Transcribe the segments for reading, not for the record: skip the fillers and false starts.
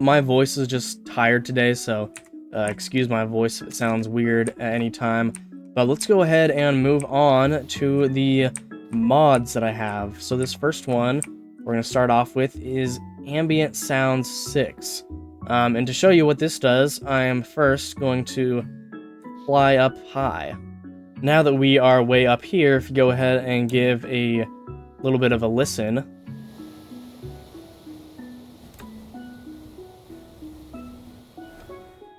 My voice is just tired today, so excuse my voice if it sounds weird at any time. But let's go ahead and move on to the mods that I have. So this first one we're going to start off with is Ambient Sounds 6. And to show you what this does, I am first going to fly up high. Now that we are way up here, if you go ahead and give a little bit of a listen,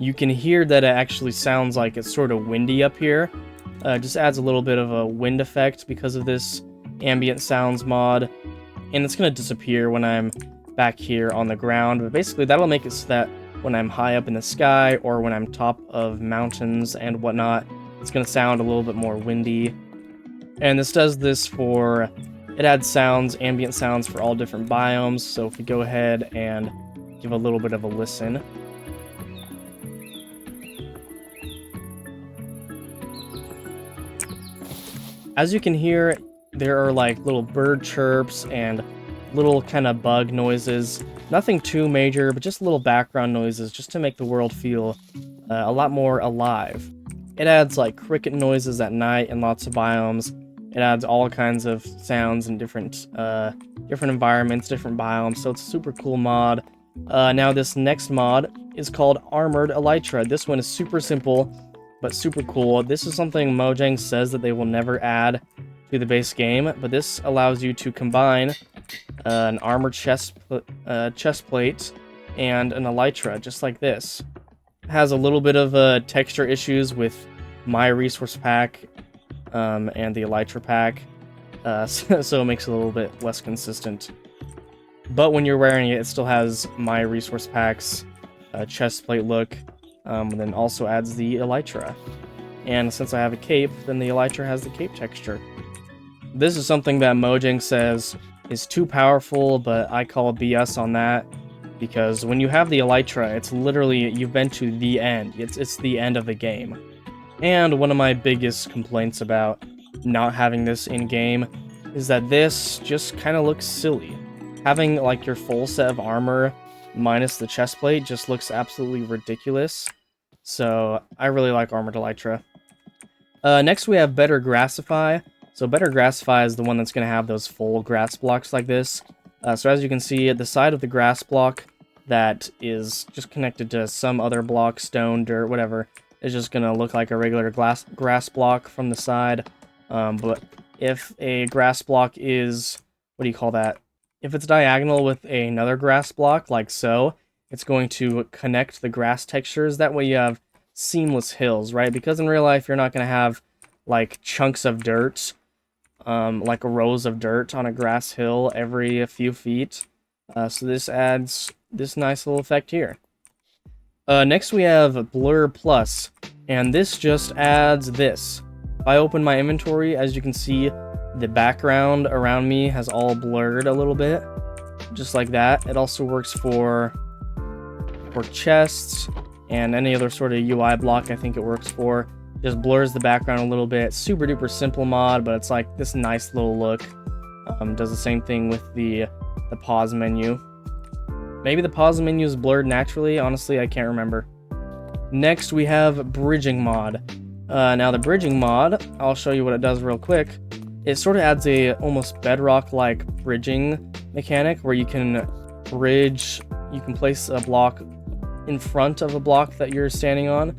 you can hear that it actually sounds like it's sort of windy up here. Just adds a little bit of a wind effect because of this ambient sounds mod. And it's going to disappear when I'm back here on the ground. But basically that'll make it so that when I'm high up in the sky or when I'm top of mountains and whatnot, it's going to sound a little bit more windy. And this does this for, it adds sounds, ambient sounds for all different biomes. So if we go ahead and give a little bit of a listen. As you can hear, there are like little bird chirps and little kind of bug noises. Nothing too major, but just little background noises just to make the world feel a lot more alive. It adds like cricket noises at night in lots of biomes. It adds all kinds of sounds in different environments, different biomes, so it's a super cool mod. Now this next mod is called Armored Elytra. This one is super simple, but super cool. This is something Mojang says that they will never add to the base game, but this allows you to combine an armored chest plate and an elytra, just like this. It has a little bit of texture issues with my resource pack and the elytra pack, so it makes it a little bit less consistent. But when you're wearing it, it still has my resource pack's chest plate look. And then also adds the elytra. And since I have a cape, then the elytra has the cape texture. This is something that Mojang says is too powerful, but I call BS on that, because when you have the elytra, it's literally, you've been to the end. It's the end of the game. And one of my biggest complaints about not having this in-game is that this just kind of looks silly. Having like your full set of armor minus the chest plate just looks absolutely ridiculous. So I really like Armored Elytra. Next we have Better Grassify. So Better Grassify is the one that's going to have those full grass blocks like this. So as you can see, at the side of the grass block that is just connected to some other block, stone, dirt, whatever, is just going to look like a regular grass block from the side. But if a grass block is, what do you call that? If it's diagonal with another grass block, like so, it's going to connect the grass textures. That way you have seamless hills, right? Because in real life, you're not going to have, like, chunks of dirt, like rows of dirt on a grass hill every few feet. So this adds this nice little effect here. Next we have Blur Plus, and this just adds this. If I open my inventory, as you can see, the background around me has all blurred a little bit, just like that. It also works for chests and any other sort of UI block I think it works for. Just blurs the background a little bit. Super duper simple mod, but it's like this nice little look. Does the same thing with the pause menu. Maybe the pause menu is blurred naturally. Honestly, I can't remember. Next, we have Bridging mod. Now the Bridging mod, I'll show you what it does real quick. It sort of adds a almost bedrock-like bridging mechanic where you can bridge, you can place a block in front of a block that you're standing on,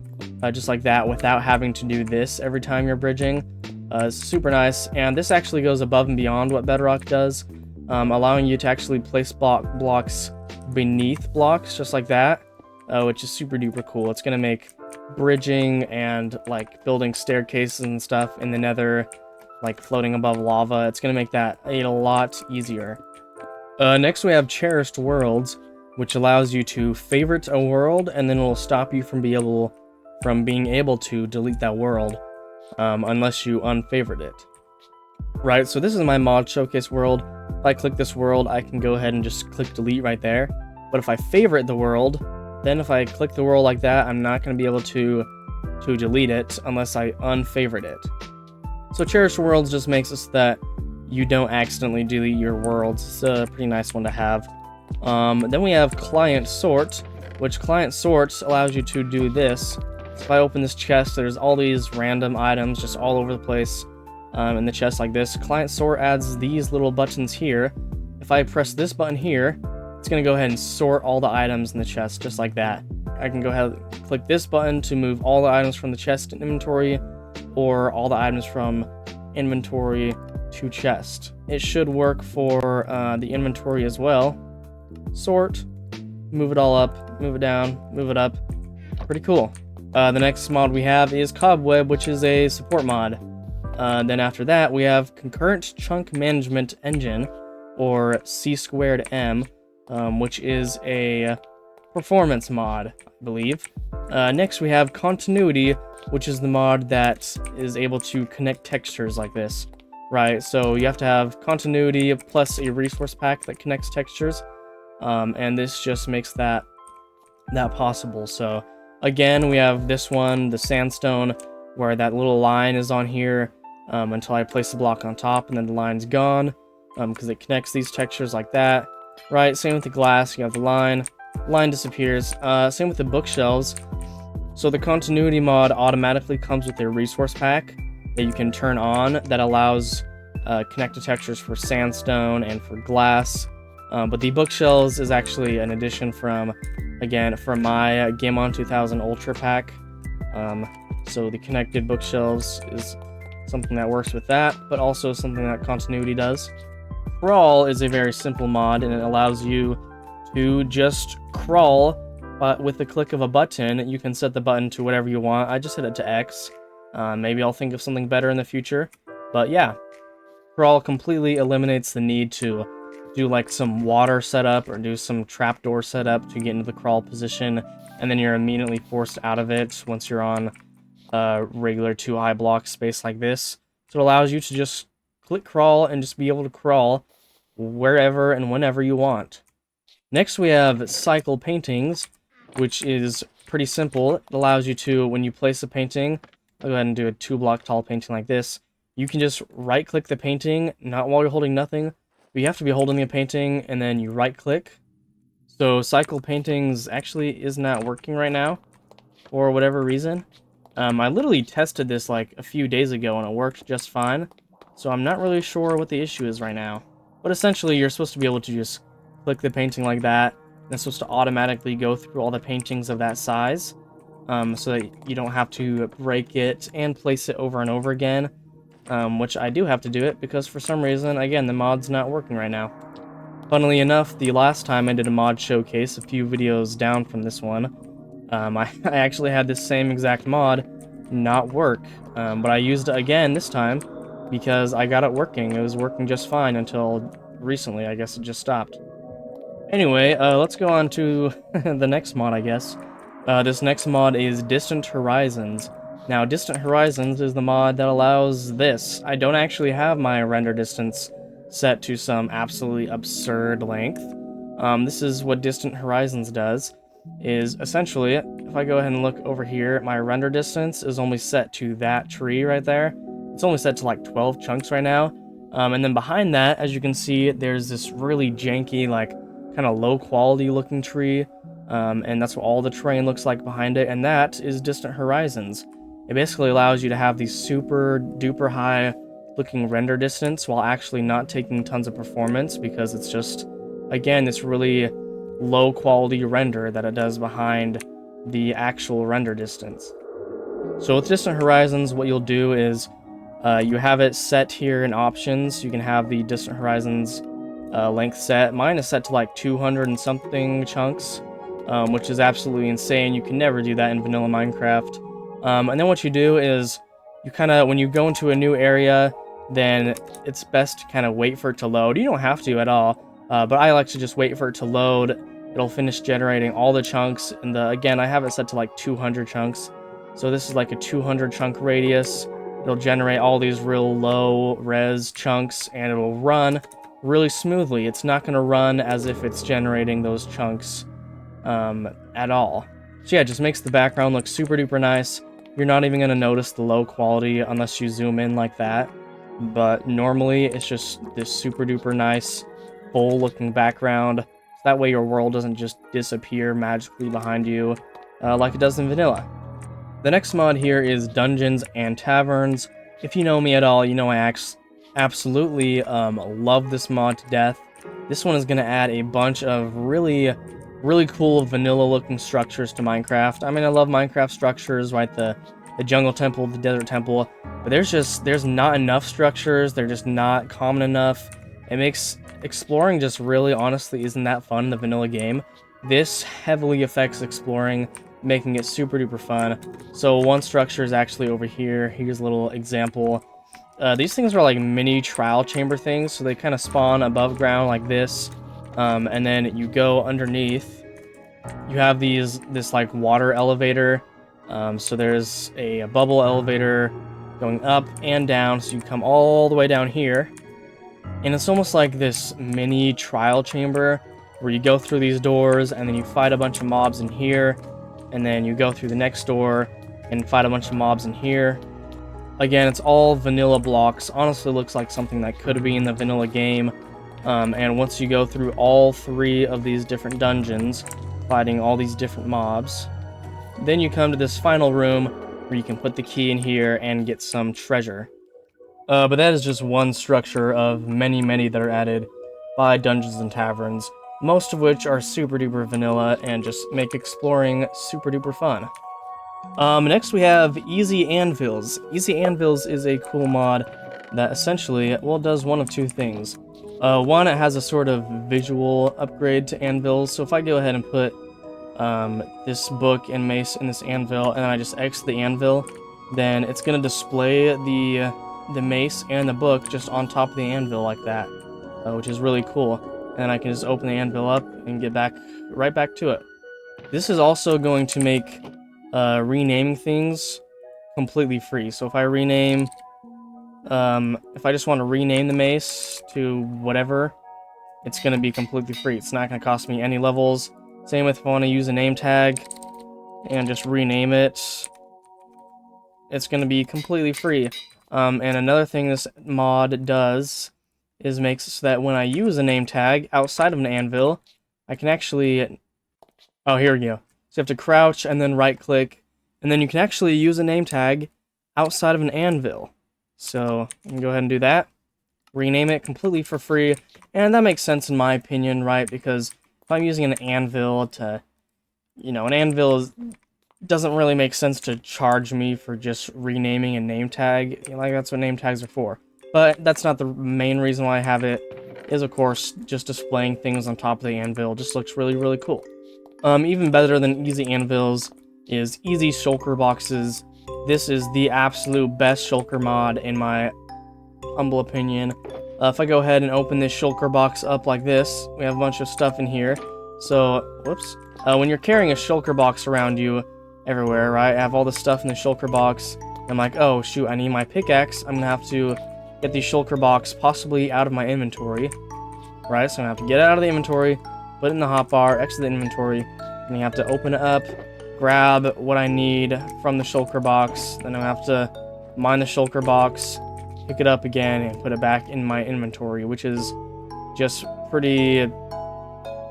just like that, without having to do this every time you're bridging. It's super nice, and this actually goes above and beyond what Bedrock does, allowing you to actually place blocks beneath blocks, just like that, which is super duper cool. It's going to make bridging and like building staircases and stuff in the nether, like floating above lava, it's going to make that a lot easier. Next we have Cherished Worlds, which allows you to favorite a world, and then it will stop you from being able to delete that world, unless you unfavorite it. Right, so this is my mod showcase world. If I click this world, I can go ahead and just click delete right there. But if I favorite the world, Then if I click the world like that, I'm not going to be able to delete it unless I unfavorite it. So cherished worlds just makes it so that you don't accidentally delete your worlds. It's a pretty nice one to have. Then we have client sort, which client sort allows you to do this. So if I open this chest, there's all these random items just all over the place in the chest like this. Client sort adds these little buttons here. If I press this button here, it's going to go ahead and sort all the items in the chest just like that. I can go ahead and click this button to move all the items from the chest to inventory, or all the items from inventory to chest. It should work for the inventory as well. Sort, move it all up, move it down, move it up. Pretty cool. The next mod we have is Cobweb, which is a support mod. Then after that, we have Concurrent Chunk Management Engine, or C²M, which is a performance mod, I believe. Next we have Continuity, which is the mod that is able to connect textures like this. Right, so you have to have continuity plus a resource pack that connects textures, and this just makes that possible. So again, we have this one, the sandstone, where that little line is on here until I place the block on top, and then the line's gone because it connects these textures like that. Right, same with the glass, you have the line disappears. Same with the bookshelves. So the continuity mod automatically comes with a resource pack that you can turn on that allows connected textures for sandstone and for glass. But the bookshelves is actually an addition from my Gameon 2000 Ultra pack. So the connected bookshelves is something that works with that, but also something that continuity does. Crawl is a very simple mod, and it allows you to just crawl with the click of a button. You can set the button to whatever you want. I just set it to X. Maybe I'll think of something better in the future. But yeah, Crawl completely eliminates the need to do like some water setup or do some trapdoor setup to get into the crawl position, and then you're immediately forced out of it once you're on regular 2 high block space like this. So it allows you to just click crawl and just be able to crawl wherever and whenever you want. Next we have cycle paintings, which is pretty simple. It allows you to, when you place a painting, I'll go ahead and do a 2 block tall painting like this. You can just right click the painting, not while you're holding nothing, but you have to be holding the painting and then you right click. So cycle paintings actually is not working right now for whatever reason. I literally tested this like a few days ago and it worked just fine. So I'm not really sure what the issue is right now. But essentially you're supposed to be able to just click the painting like that, and it's supposed to automatically go through all the paintings of that size, so that you don't have to break it and place it over and over again, which I do have to do it because for some reason, again, the mod's not working right now. Funnily enough, the last time I did a mod showcase, a few videos down from this one, I actually had this same exact mod not work, but I used it again this time because I got it working. It was working just fine until recently. I guess it just stopped. Anyway, let's go on to the next mod, I guess. This next mod is Distant Horizons. Now, Distant Horizons is the mod that allows this. I don't actually have my render distance set to some absolutely absurd length. This is what Distant Horizons does, is essentially, if I go ahead and look over here, my render distance is only set to that tree right there. It's only set to like 12 chunks right now. And then behind that, as you can see, there's this really janky, like, kind of low quality looking tree, and that's what all the terrain looks like behind it, and that is Distant Horizons. It basically allows you to have these super duper high looking render distance while actually not taking tons of performance, because it's just, again, this really low quality render that it does behind the actual render distance. So with Distant Horizons, what you'll do is you have it set here in options. You can have the Distant Horizons length set. Mine is set to like 200 and something chunks, which is absolutely insane. You can never do that in vanilla Minecraft. And then what you do is you kind of, when you go into a new area, then it's best to kind of wait for it to load. You don't have to at all, but I like to just wait for it to load. It'll finish generating all the chunks, and again, I have it set to like 200 chunks. So this is like a 200 chunk radius. It'll generate all these real low res chunks, and it'll run really smoothly. It's not going to run as if it's generating those chunks at all. So yeah, it just makes the background look super duper nice. You're not even going to notice the low quality unless you zoom in like that. But normally it's just this super duper nice, full looking background. So that way your world doesn't just disappear magically behind you like it does in vanilla. The next mod here is Dungeons and Taverns. If you know me at all, you know I absolutely love this mod to death. This one is going to add a bunch of really cool vanilla-looking structures to Minecraft. I mean, I love Minecraft structures, right? The jungle temple, the desert temple, but there's not enough structures. They're just not common enough. It makes exploring just really, honestly, isn't that fun in the vanilla game. This heavily affects exploring, making it super duper fun. So one structure is actually over here. Here's a little example. These things are like mini trial chamber things, so they kind of spawn above ground like this, and then you go underneath. You have this like water elevator. So there's a bubble elevator going up and down, so you come all the way down here, and it's almost like this mini trial chamber where you go through these doors and then you fight a bunch of mobs in here, and then you go through the next door and fight a bunch of mobs in here. Again, it's all vanilla blocks. Honestly, looks like something that could be in the vanilla game. And once you go through all 3 of these different dungeons, fighting all these different mobs, then you come to this final room where you can put the key in here and get some treasure. But that is just one structure of many that are added by Dungeons and Taverns, most of which are super duper vanilla and just make exploring super duper fun. Next we have Easy Anvils. Easy Anvils is a cool mod that essentially, well, does one of 2 things. One, it has a sort of visual upgrade to anvils, so if I go ahead and put this book and mace in this anvil, and then I just X the anvil, then it's going to display the mace and the book just on top of the anvil like that, which is really cool. And then I can just open the anvil up and get right back to it. This is also going to make renaming things completely free. So if I rename, if I just want to rename the mace to whatever, it's going to be completely free. It's not going to cost me any levels. Same with if I want to use a name tag and just rename it, it's going to be completely free. And another thing this mod does is makes it so that when I use a name tag outside of an anvil, I can actually... Oh, here we go. So you have to crouch and then right-click, and then you can actually use a name tag outside of an anvil. So you can go ahead and do that. Rename it completely for free, and that makes sense in my opinion, right? Because if I'm using an anvil to... You know, an anvil doesn't really make sense to charge me for just renaming a name tag. Like, that's what name tags are for. But that's not the main reason why I have it, is of course just displaying things on top of the anvil. Just looks really cool. Even better than Easy Anvils is Easy Shulker Boxes. This is the absolute best shulker mod in my humble opinion. If I go ahead and open this shulker box up like this, we have a bunch of stuff in here. So, whoops. When you're carrying a shulker box around you everywhere, right? I have all this stuff in the shulker box. I'm like, oh shoot, I need my pickaxe. I'm gonna have to get the shulker box possibly out of my inventory, right? So I'm gonna have to get it out of the inventory, put it in the hotbar, exit the inventory, and you have to open it up, grab what I need from the shulker box, then I have to mine the shulker box, pick it up again, and put it back in my inventory, which is just pretty...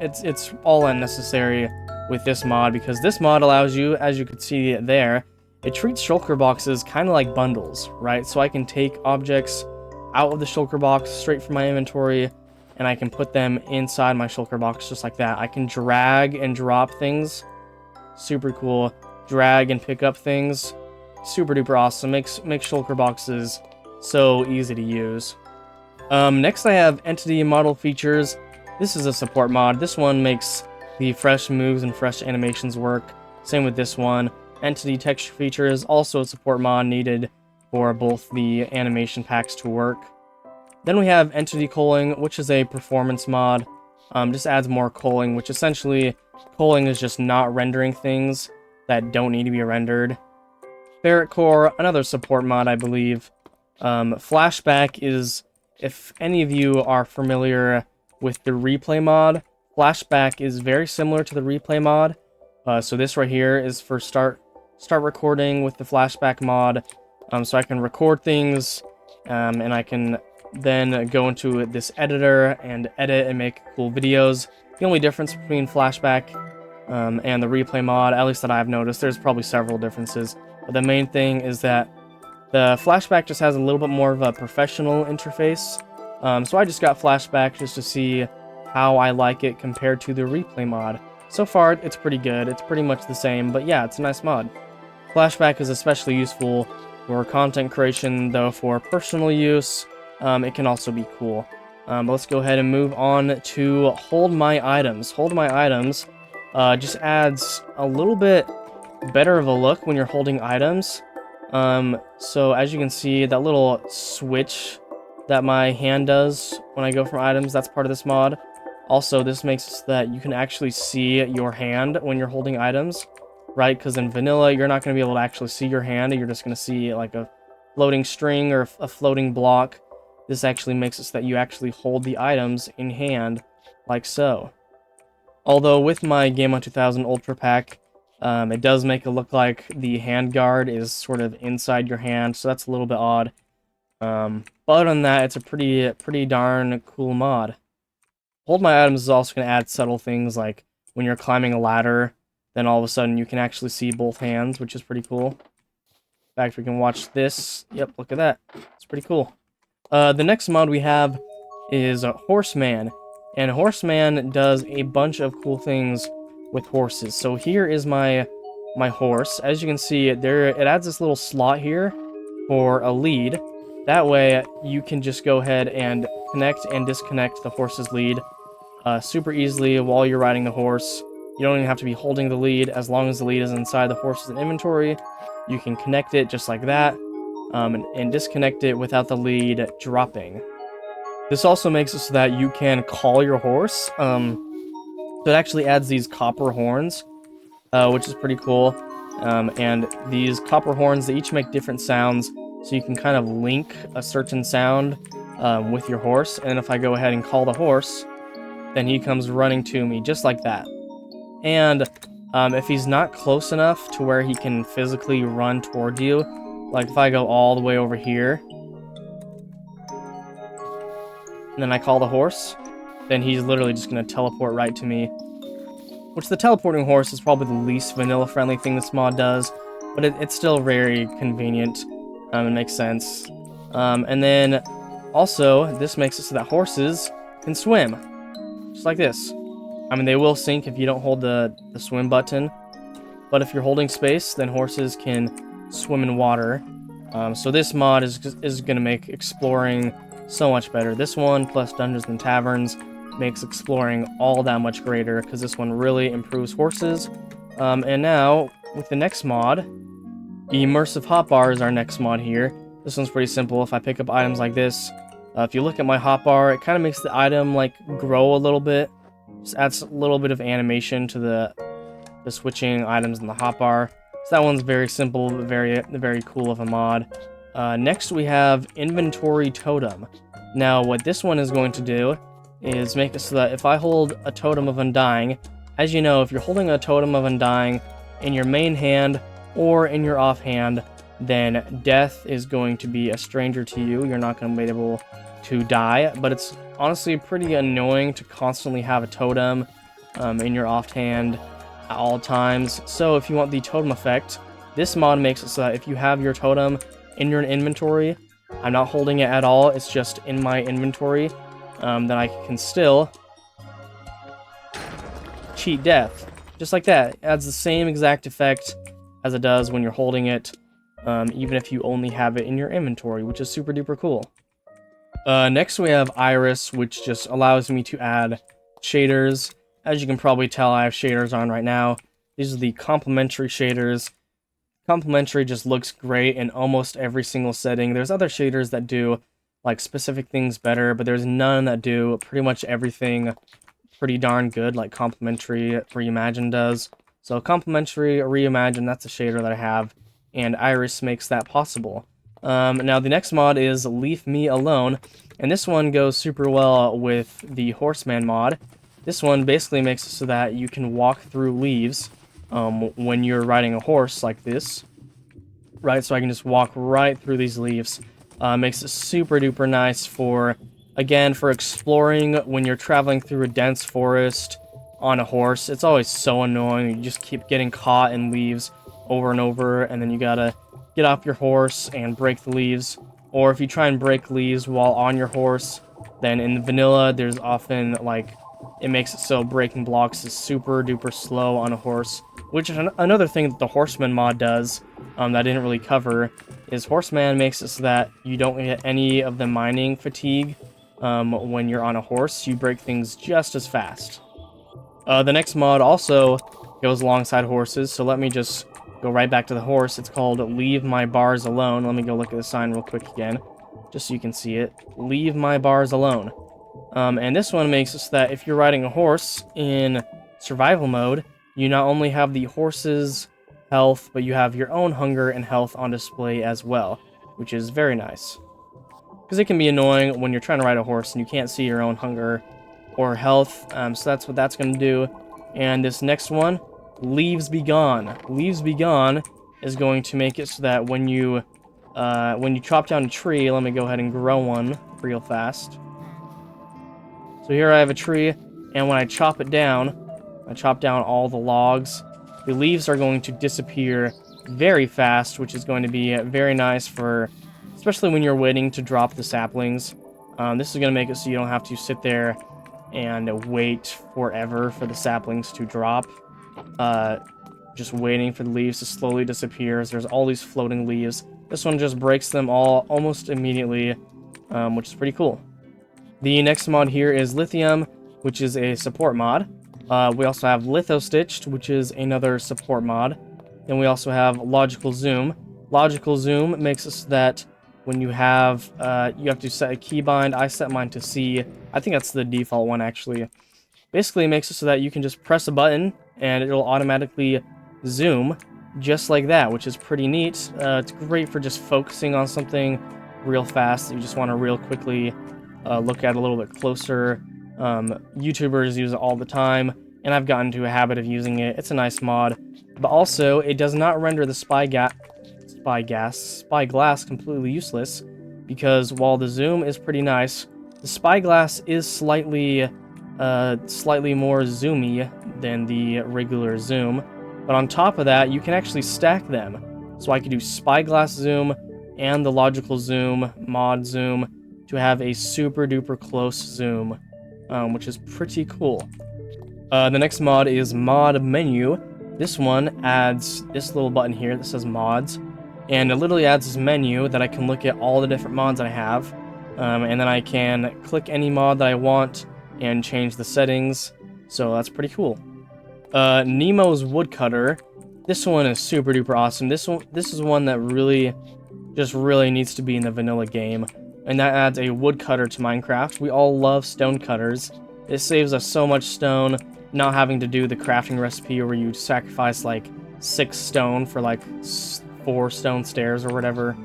It's all unnecessary with this mod, because this mod allows you, as you can see there, it treats shulker boxes kind of like bundles, right? So I can take objects out of the shulker box straight from my inventory, and I can put them inside my shulker box just like that. I can drag and drop things. Super cool. Drag and pick up things. Super duper awesome. Makes shulker boxes so easy to use. Next I have Entity Model Features. This is a support mod. This one makes the fresh moves and fresh animations work. Same with this one. Entity Texture Features, also a support mod needed for both the animation packs to work. Then we have Entity Culling, which is a performance mod. Just adds more culling, which essentially, culling is just not rendering things that don't need to be rendered. Ferret Core, another support mod, I believe. Flashback is, if any of you are familiar with the replay mod, Flashback is very similar to the replay mod. So this right here is for start recording with the flashback mod. So I can record things, and I can then go into this editor and edit and make cool videos. The only difference between flashback and the replay mod, at least that I've noticed, there's probably several differences, but the main thing is that the flashback just has a little bit more of a professional interface. So I just got flashback just to see how I like it compared to the replay mod. So far, it's pretty good. It's pretty much the same, but yeah, it's a nice mod. Flashback is especially useful for content creation, though for personal use, it can also be cool. Let's go ahead and move on to Hold My Items. Hold My Items just adds a little bit better of a look when you're holding items. So as you can see, that little switch that my hand does when I go from items, that's part of this mod. Also, this makes it so that you can actually see your hand when you're holding items, right? Because in vanilla, you're not going to be able to actually see your hand. You're just going to see like a floating string or a floating block. This actually makes it so that you actually hold the items in hand, like so. Although with my Gameon 2000 Ultra Pack, it does make it look like the hand guard is sort of inside your hand, so that's a little bit odd. But other than that, it's a pretty darn cool mod. Hold My Items is also going to add subtle things like when you're climbing a ladder, then all of a sudden you can actually see both hands, which is pretty cool. In fact, we can watch this. Yep, look at that. It's pretty cool. The next mod we have is Horseman. And Horseman does a bunch of cool things with horses. So here is my horse. As you can see, it adds this little slot here for a lead. That way, you can just go ahead and connect and disconnect the horse's lead super easily while you're riding the horse. You don't even have to be holding the lead. As long as the lead is inside the horse's inventory, you can connect it just like that, and disconnect it without the lead dropping. This also makes it so that you can call your horse. So it actually adds these copper horns, which is pretty cool. And these copper horns, they each make different sounds, so you can kind of link a certain sound with your horse. And if I go ahead and call the horse, then he comes running to me just like that. And if he's not close enough to where he can physically run toward you, like if I go all the way over here, and then I call the horse, then he's literally just going to teleport right to me. Which the teleporting horse is probably the least vanilla-friendly thing this mod does, but it's still very convenient. It makes sense. And then, also, this makes it so that horses can swim. Just like this. I mean, they will sink if you don't hold the swim button, but if you're holding space, then horses can swim in water. So this mod is going to make exploring so much better. This one, plus Dungeons and Taverns, makes exploring all that much greater, because this one really improves horses. And now, with the next mod, Immersive Hotbar is our next mod here. This one's pretty simple. If I pick up items like this, if you look at my hotbar, it kind of makes the item like grow a little bit. Just adds a little bit of animation to the switching items in the hotbar. So that one's very simple, but very cool of a mod. Next we have Inventory Totem. Now what this one is going to do is make it so that if I hold a Totem of Undying, as you know, if you're holding a Totem of Undying in your main hand or in your offhand, then death is going to be a stranger to you. You're not going to be able to die, but it's honestly pretty annoying to constantly have a totem in your offhand at all times. So if you want the totem effect, this mod makes it so that if you have your totem in your inventory, I'm not holding it at all, it's just in my inventory, then I can still cheat death. Just like that. It adds the same exact effect as it does when you're holding it, even if you only have it in your inventory, which is super duper cool. Next we have Iris, which just allows me to add shaders. As you can probably tell, I have shaders on right now. These are the complementary shaders. Complementary just looks great in almost every single setting. There's other shaders that do like specific things better, but there's none that do pretty much everything pretty darn good like complementary Reimagine does. So complementary Reimagine, that's a shader that I have, and Iris makes that possible. Now the next mod is Leave Me Alone, and this one goes super well with the Horseman mod. This one basically makes it so that you can walk through leaves when you're riding a horse like this, right? So I can just walk right through these leaves. Makes it super duper nice for, again, for exploring when you're traveling through a dense forest on a horse. It's always so annoying. You just keep getting caught in leaves over and over, and then you gotta get off your horse and break the leaves. Or if you try and break leaves while on your horse, then in vanilla, there's often, like, it makes it so breaking blocks is super duper slow on a horse, which is another thing that the Horseman mod does, that I didn't really cover, is Horseman makes it so that you don't get any of the mining fatigue when you're on a horse. You break things just as fast. The next mod also goes alongside horses, so let me just go right back to the horse. It's called Leave My Bars Alone. Let me go look at the sign real quick again, just so you can see it. Leave My Bars Alone. And this one makes it so that if you're riding a horse in survival mode, you not only have the horse's health, but you have your own hunger and health on display as well, which is very nice. Because it can be annoying when you're trying to ride a horse and you can't see your own hunger or health, so that's what that's going to do. And this next one, Leaves Be Gone. Leaves Be Gone is going to make it so that when you chop down a tree, let me go ahead and grow one real fast. So here I have a tree, and when I chop it down, I chop down all the logs, the leaves are going to disappear very fast, which is going to be very nice for, especially when you're waiting to drop the saplings. This is going to make it so you don't have to sit there and wait forever for the saplings to drop. Just waiting for the leaves to slowly disappear. There's all these floating leaves. This one just breaks them all almost immediately, which is pretty cool. The next mod here is Lithium, which is a support mod. We also have Litho Stitched, which is another support mod. Then we also have Logical Zoom. Logical Zoom makes it so that when you have to set a keybind. I set mine to C. I think that's the default one, actually. Basically, it makes it so that you can just press a button, and it'll automatically zoom, just like that, which is pretty neat. It's great for just focusing on something real fast that you just want to real quickly look at a little bit closer. YouTubers use it all the time, and I've gotten into a habit of using it. It's a nice mod, but also it does not render the spyglass completely useless, because while the zoom is pretty nice, the spyglass is slightly more zoomy than the regular zoom. But on top of that, you can actually stack them. So I could do spyglass zoom and the logical zoom, mod zoom, to have a super duper close zoom, which is pretty cool. The next mod is mod menu. This one adds this little button here that says mods, and it literally adds this menu that I can look at all the different mods I have, and then I can click any mod that I want and change the settings, so that's pretty cool. Nemo's Woodcutter. This one is super duper awesome. This is one that really needs to be in the vanilla game, and that adds a woodcutter to Minecraft. We all love stone cutters. It saves us so much stone, not having to do the crafting recipe where you sacrifice like 6 stone for like 4 stone stairs or whatever.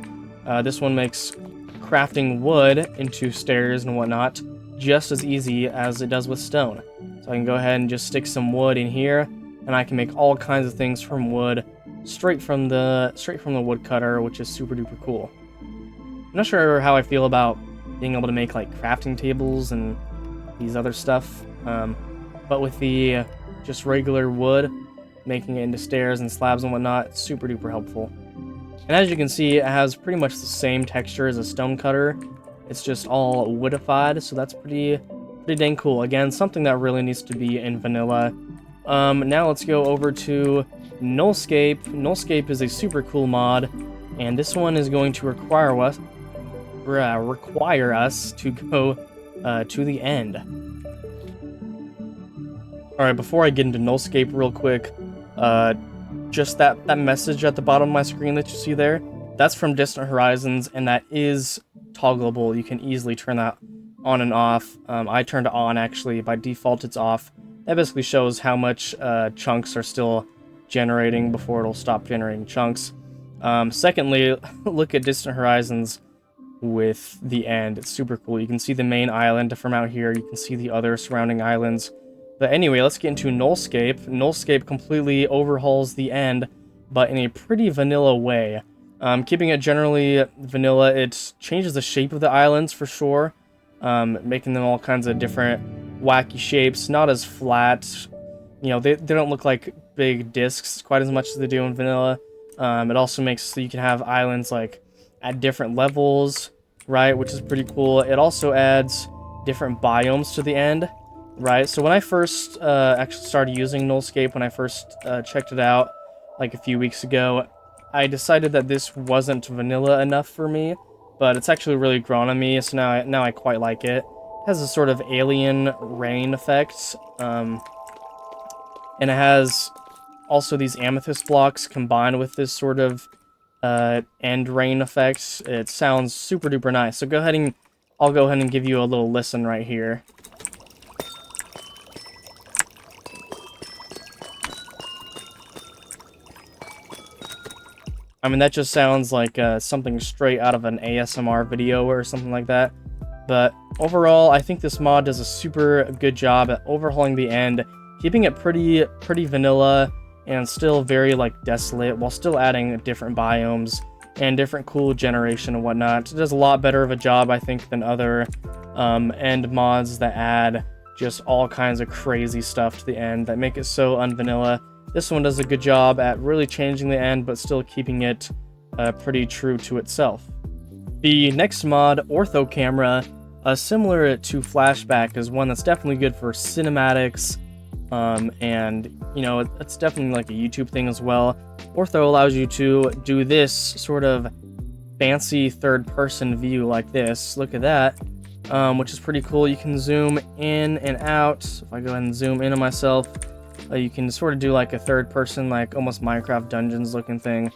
This one makes crafting wood into stairs and whatnot just as easy as it does with stone. So I can go ahead and just stick some wood in here, and I can make all kinds of things from wood straight from the woodcutter, which is super duper cool. I'm not sure how I feel about being able to make like crafting tables and these other stuff, but with the just regular wood, making it into stairs and slabs and whatnot, it's super duper helpful. And as you can see, it has pretty much the same texture as a stone cutter. It's just all woodified, so that's pretty dang cool. Again, something that really needs to be in vanilla. Now let's go over to Nullscape. Nullscape is a super cool mod, and this one is going to require us to go to the end. Alright, before I get into Nullscape real quick, just that message at the bottom of my screen that you see there, that's from Distant Horizons, and that is toggleable. You can easily turn that on and off. I turned it on, actually. By default, it's off. That basically shows how much chunks are still generating before it'll stop generating chunks. Secondly, look at Distant Horizons with the end. It's super cool. You can see the main island from out here. You can see the other surrounding islands. But anyway, let's get into Nullscape. Nullscape completely overhauls the end, but in a pretty vanilla way. Keeping it generally vanilla, it changes the shape of the islands for sure, making them all kinds of different wacky shapes, not as flat. You know, they don't look like big discs quite as much as they do in vanilla. It also makes so you can have islands like at different levels, right, which is pretty cool. It also adds different biomes to the end, right? So when I first actually started using Nullscape, when I first checked it out like a few weeks ago, I decided that this wasn't vanilla enough for me, but it's actually really grown on me, so now I quite like it. It has a sort of alien rain effect, and it has also these amethyst blocks combined with this sort of end rain effect. It sounds super duper nice. So I'll go ahead and give you a little listen right here. I mean, that just sounds like something straight out of an ASMR video or something like that. But overall, I think this mod does a super good job at overhauling the end, keeping it pretty vanilla and still very like desolate, while still adding different biomes and different cool generation and whatnot. It does a lot better of a job, I think, than other end mods that add just all kinds of crazy stuff to the end that make it so unvanilla. This one does a good job at really changing the end, but still keeping it pretty true to itself. The next mod, Ortho Camera, similar to Flashback, is one that's definitely good for cinematics, and, you know, it's definitely like a YouTube thing as well. Ortho allows you to do this sort of fancy third-person view like this. Look at that, which is pretty cool. You can zoom in and out. If I go ahead and zoom in on myself, you can sort of do like a third-person, like almost Minecraft Dungeons-looking thing.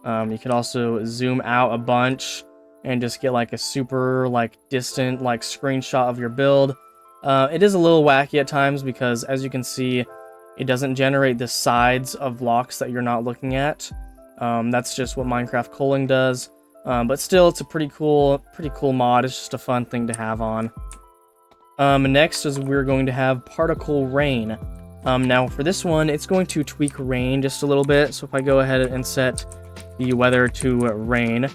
You can also zoom out a bunch and just get like a super like distant like screenshot of your build. It is a little wacky at times because, as you can see, it doesn't generate the sides of blocks that you're not looking at. That's just what Minecraft culling does. But still, it's a pretty cool mod. It's just a fun thing to have on. Next is we're going to have Particle Rain. Now for this one, it's going to tweak rain just a little bit. So if I go ahead and set the weather to rain,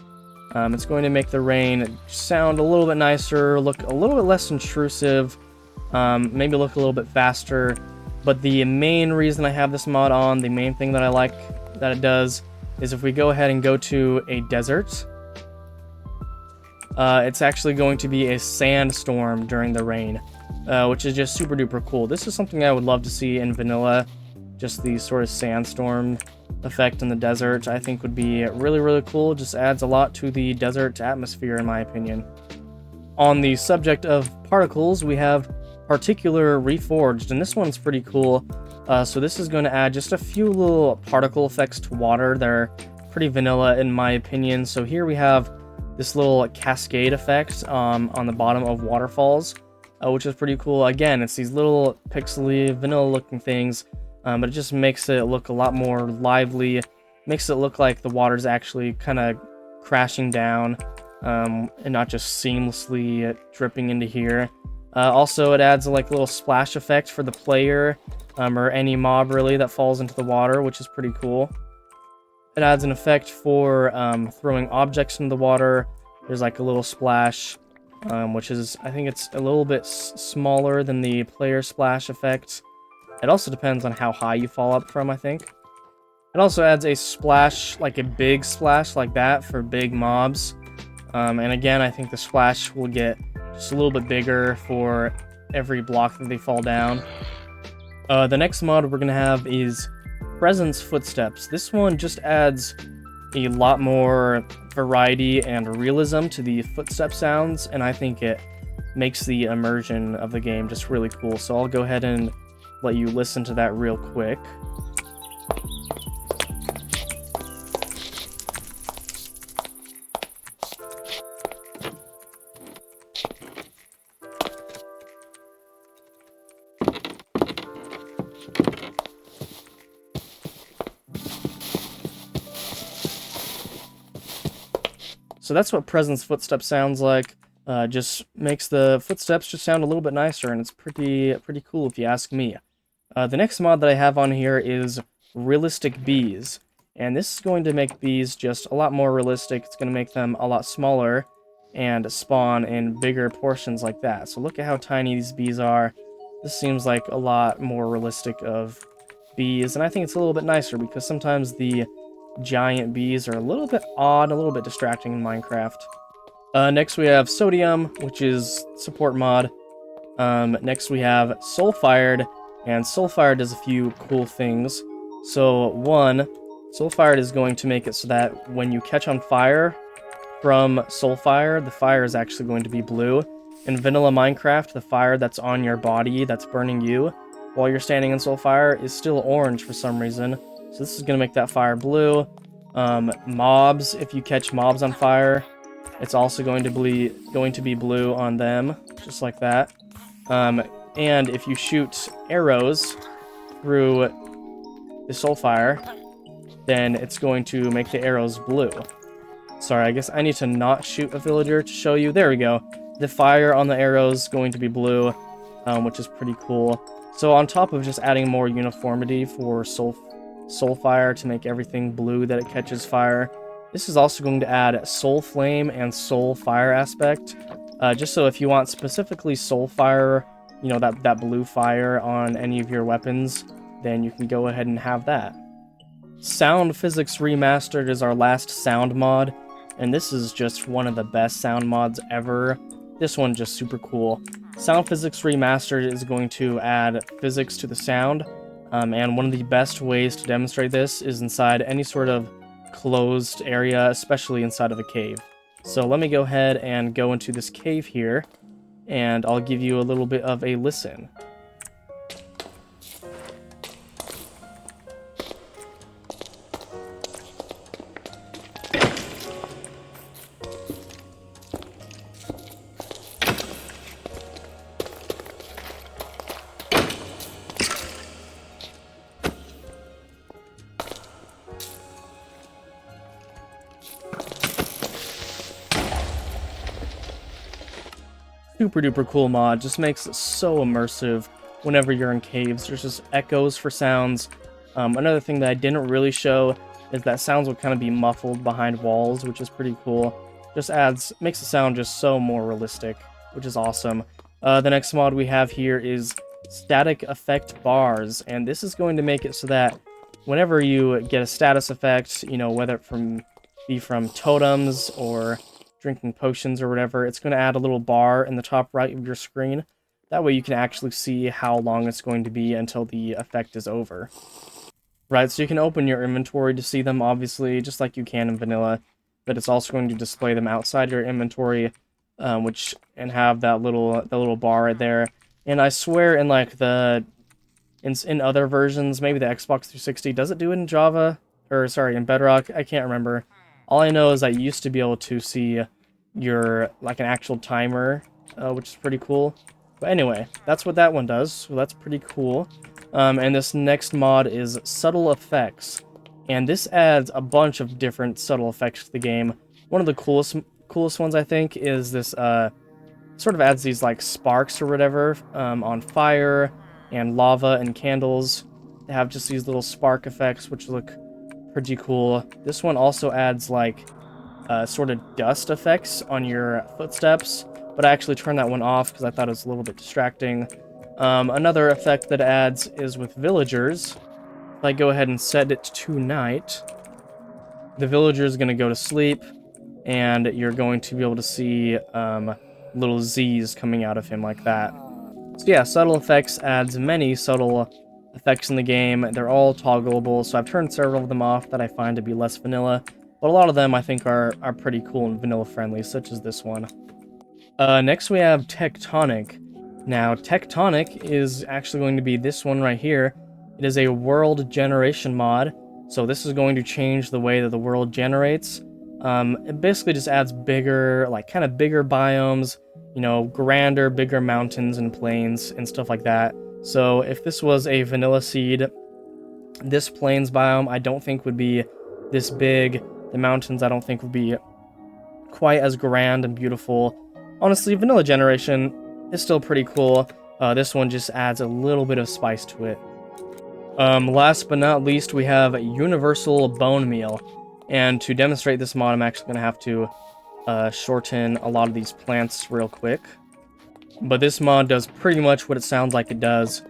it's going to make the rain sound a little bit nicer, look a little bit less intrusive, maybe look a little bit faster. But the main reason I have this mod on, the main thing that I like that it does, is if we go ahead and go to a desert, it's actually going to be a sandstorm during the rain, which is just super duper cool. This is something I would love to see in vanilla. Just the sort of sandstorm effect in the desert, I think would be really cool. Just adds a lot to the desert atmosphere, in my opinion. On the subject of particles, we have Particular Reforged, and this one's pretty cool. So this is going to add just a few little particle effects to water. They're pretty vanilla in my opinion. So here we have this little cascade effect on the bottom of waterfalls, which is pretty cool. Again, it's these little pixely vanilla looking things, but it just makes it look a lot more lively, makes it look like the water's actually kind of crashing down, and not just seamlessly dripping into here. Also, it adds a like little splash effect for the player, or any mob really that falls into the water, which is pretty cool. It adds an effect for throwing objects into the water. There's like a little splash, which is, I think it's a little bit smaller than the player splash effect. It also depends on how high you fall up from, I think. It also adds a splash, like a big splash like that for big mobs. And again, I think the splash will get just a little bit bigger for every block that they fall down. The next mod we're going to have is Presence Footsteps. This one just adds a lot more variety and realism to the footstep sounds, and I think it makes the immersion of the game just really cool. So I'll go ahead and let you listen to that real quick. So that's what Presence Footsteps sounds like. Just makes the footsteps just sound a little bit nicer, and it's pretty cool if you ask me. The next mod that I have on here is Realistic Bees. And this is going to make bees just a lot more realistic. It's going to make them a lot smaller and spawn in bigger portions like that. So look at how tiny these bees are. This seems like a lot more realistic of bees, and I think it's a little bit nicer because sometimes the giant bees are a little bit odd, a little bit distracting in Minecraft. Next we have Sodium, which is support mod. Next we have Soulfired, and Soulfired does a few cool things. So one, Soulfired is going to make it so that when you catch on fire from Soulfire, the fire is actually going to be blue. In vanilla Minecraft, the fire that's on your body, that's burning you, while you're standing in Soulfire, is still orange for some reason. So this is going to make that fire blue. Mobs, if you catch mobs on fire, it's also going to be blue on them, just like that. And if you shoot arrows through the Soulfire, then it's going to make the arrows blue. Sorry, I guess I need to not shoot a villager to show you. There we go. The fire on the arrows is going to be blue, which is pretty cool. So on top of just adding more uniformity for Soulfire to make everything blue that it catches fire, this is also going to add Soul Flame and Soul Fire aspect. Just so if you want specifically Soulfire, you know, that blue fire on any of your weapons, then you can go ahead and have that. Sound Physics Remastered is our last sound mod, and this is just one of the best sound mods ever. This one just super cool. Sound Physics Remastered is going to add physics to the sound, and one of the best ways to demonstrate this is inside any sort of closed area, especially inside of a cave. So let me go ahead and go into this cave here, and I'll give you a little bit of a listen. Super duper cool mod, just makes it so immersive whenever you're in caves. There's just echoes for sounds. Another thing that I didn't really show is that sounds will kind of be muffled behind walls, which is pretty cool. Just makes the sound just so more realistic, which is awesome. The next mod we have here is Static Effect Bars, and this is going to make it so that whenever you get a status effect, you know, whether it be from totems or drinking potions or whatever, it's going to add a little bar in the top right of your screen. That way you can actually see how long it's going to be until the effect is over. Right, so you can open your inventory to see them, obviously, just like you can in vanilla, but it's also going to display them outside your inventory, and have that little bar right there. And I swear in like in other versions, maybe the Xbox 360, does it do it in Java? Or sorry, in Bedrock? I can't remember. All I know is I used to be able to see an actual timer, which is pretty cool. But anyway, that's what that one does, so that's pretty cool. And this next mod is Subtle Effects, and this adds a bunch of different subtle effects to the game. One of the coolest ones, I think, is this, sort of adds these, like, sparks or whatever, on fire and lava and candles. They have just these little spark effects, which look pretty cool. This one also adds like sort of dust effects on your footsteps, but I actually turned that one off because I thought it was a little bit distracting. Another effect that adds is with villagers. If I go ahead and set it to night, the villager is going to go to sleep, and you're going to be able to see little Z's coming out of him like that. So yeah, Subtle Effects adds many subtle effects in the game. They're all toggleable, so I've turned several of them off that I find to be less vanilla, but a lot of them I think are pretty cool and vanilla friendly, such as this one. Next we have Tectonic. Now, Tectonic is actually going to be this one right here. It is a world generation mod, so this is going to change the way that the world generates. It basically just adds bigger, kind of bigger biomes, you know, grander, bigger mountains and plains and stuff like that. So if this was a vanilla seed, this plains biome I don't think would be this big. The mountains I don't think would be quite as grand and beautiful. Honestly, vanilla generation is still pretty cool. This one just adds a little bit of spice to it. Last but not least, we have Universal Bone Meal. And to demonstrate this mod, I'm actually going to have to shorten a lot of these plants real quick. But this mod does pretty much what it sounds like it does.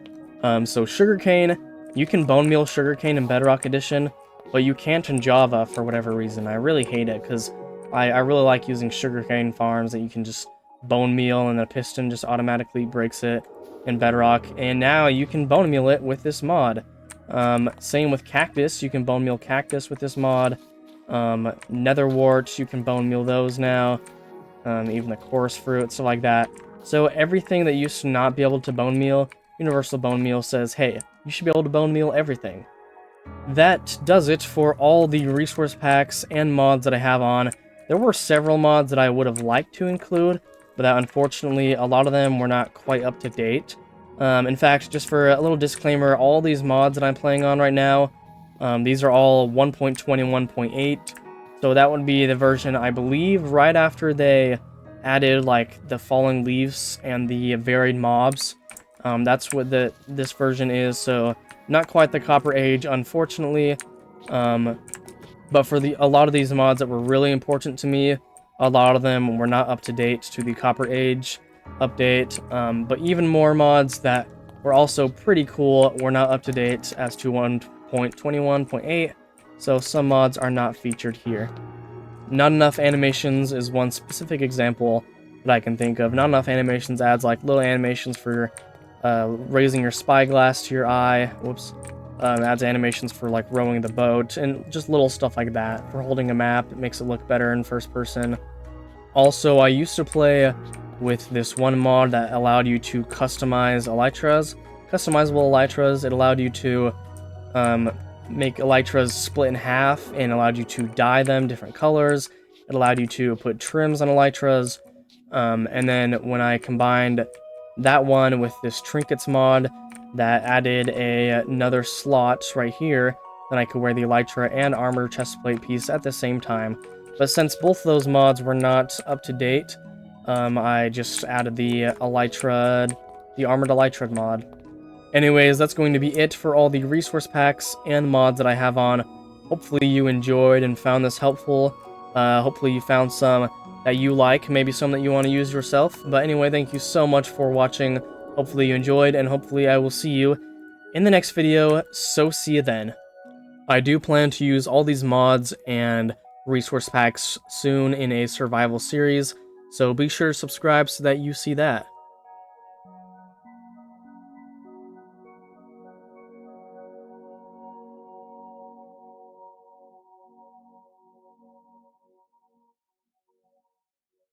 So sugarcane, you can bone meal sugarcane in Bedrock Edition, but you can't in Java for whatever reason. I really hate it, because I really like using sugarcane farms that you can just bone meal and the piston just automatically breaks it in Bedrock. And now you can bone meal it with this mod. Same with cactus, you can bone meal cactus with this mod. Netherwort, you can bone meal those now. Even the chorus fruit, stuff like that. So everything that used to not be able to bone meal, Universal Bone Meal says, hey, you should be able to bone meal everything. That does it for all the resource packs and mods that I have on. There were several mods that I would have liked to include, but that unfortunately a lot of them were not quite up to date. In fact, just for a little disclaimer, all these mods that I'm playing on right now, these are all 1.21.8, so that would be the version, I believe, right after they added like the falling leaves and the varied mobs. That's what this version is, so not quite the Copper Age, unfortunately. But for a lot of these mods that were really important to me, a lot of them were not up to date to the Copper Age update. But even more mods that were also pretty cool were not up to date as to 1.21.8, so some mods are not featured here. Not enough animations is one specific example that I can think of. Not enough animations adds like little animations for raising your spyglass to your eye. Whoops. Adds animations for like rowing the boat and just little stuff like that. For holding a map, it makes it look better in first person. Also, I used to play with this one mod that allowed you to customize elytras. Customizable elytras. It allowed you to make elytras split in half and allowed you to dye them different colors. It allowed you to put trims on elytras. And then when I combined that one with this trinkets mod that added another slot right here, then I could wear the elytra and armor chestplate piece at the same time. But since both of those mods were not up to date, I just added the elytra, the armored elytra mod. Anyways, that's going to be it for all the resource packs and mods that I have on. Hopefully you enjoyed and found this helpful. Hopefully you found some that you like, maybe some that you want to use yourself. But anyway, thank you so much for watching. Hopefully you enjoyed, and hopefully I will see you in the next video, so see you then. I do plan to use all these mods and resource packs soon in a survival series, so be sure to subscribe so that you see that.